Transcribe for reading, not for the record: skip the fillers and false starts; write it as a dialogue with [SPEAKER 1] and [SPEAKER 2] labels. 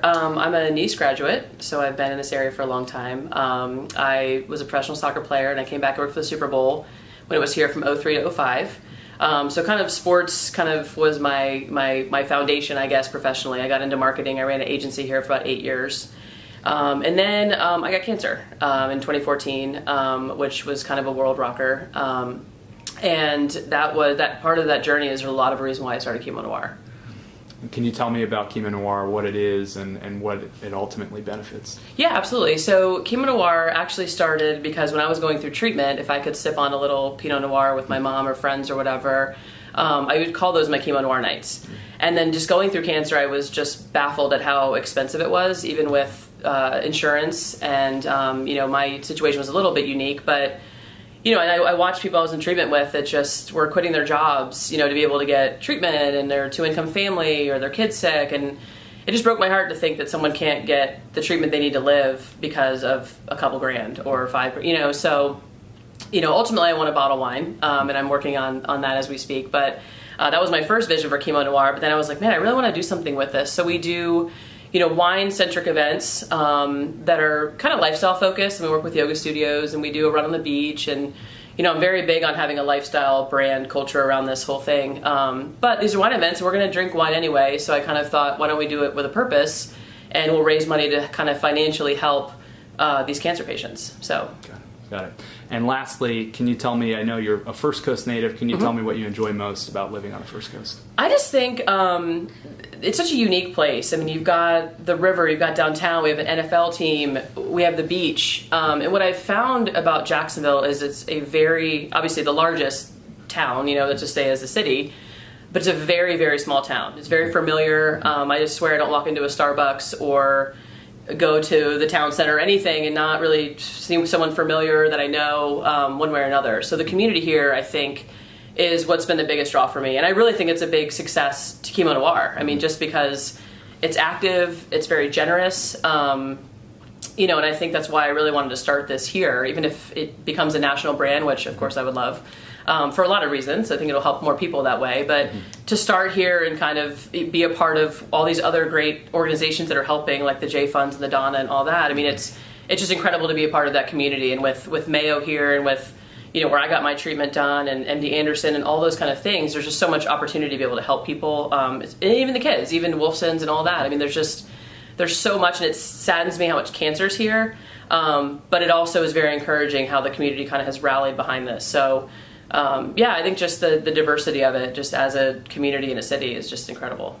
[SPEAKER 1] I'm a Nease graduate, so I've been in this area for a long time. I was a professional soccer player, and I came back to work for the Super Bowl when it was here from '03 to '05. So kind of sports kind of was my foundation, I guess, professionally. I got into marketing. I ran an agency here for about 8 years. And then I got cancer in 2014, which was kind of a world rocker. And that part of that journey is a lot of the reason why I started Chemo Noir.
[SPEAKER 2] Can you tell me about Chemo Noir, what it is, and what it ultimately benefits?
[SPEAKER 1] Yeah, absolutely. So Chemo Noir actually started because when I was going through treatment, if I could sip on a little Pinot Noir with my mom or friends or whatever, I would call those my Chemo Noir nights. And then just going through cancer, I was just baffled at how expensive it was, even with insurance. And, my situation was a little bit unique, but and I watched people I was in treatment with that just were quitting their jobs, to be able to get treatment, and their two-income family or their kid's sick. And it just broke my heart to think that someone can't get the treatment they need to live because of a couple grand or $5, So, ultimately I want a bottle wine, and I'm working on that as we speak. But that was my first vision for Chemo Noir. But then I was like, man, I really want to do something with this. So we do wine-centric events that are kind of lifestyle-focused. And we work with yoga studios, and we do a run on the beach. And, I'm very big on having a lifestyle brand culture around this whole thing. But these are wine events, and we're going to drink wine anyway. So I kind of thought, why don't we do it with a purpose? And we'll raise money to kind of financially help these cancer patients. So.
[SPEAKER 2] Got it. And lastly, can you tell me, I know you're a First Coast native, can you tell me what you enjoy most about living on the First Coast?
[SPEAKER 1] I just think it's such a unique place. I mean, you've got the river, you've got downtown, we have an NFL team, we have the beach. And what I've found about Jacksonville is it's a very, obviously the largest town, let's just say as a city, but it's a very, very small town. It's very familiar. I just swear I don't walk into a Starbucks or go to the town center or anything and not really see someone familiar that I know one way or another. So the community here, I think, is what's been the biggest draw for me. And I really think it's a big success to Chemo Noir. I mean, just because it's active, it's very generous, and I think that's why I really wanted to start this here, even if it becomes a national brand, which of course I would love. For a lot of reasons. I think it'll help more people that way. But to start here and kind of be a part of all these other great organizations that are helping, like the J Funds and the Donna and all that, I mean, it's just incredible to be a part of that community. And with Mayo here and with, where I got my treatment done and MD Anderson and all those kind of things, there's just so much opportunity to be able to help people. And even the kids, even Wolfson's and all that. I mean, there's so much, and it saddens me how much cancer's here. But it also is very encouraging how the community kind of has rallied behind this. So, I think just the diversity of it, just as a community in a city, is just incredible.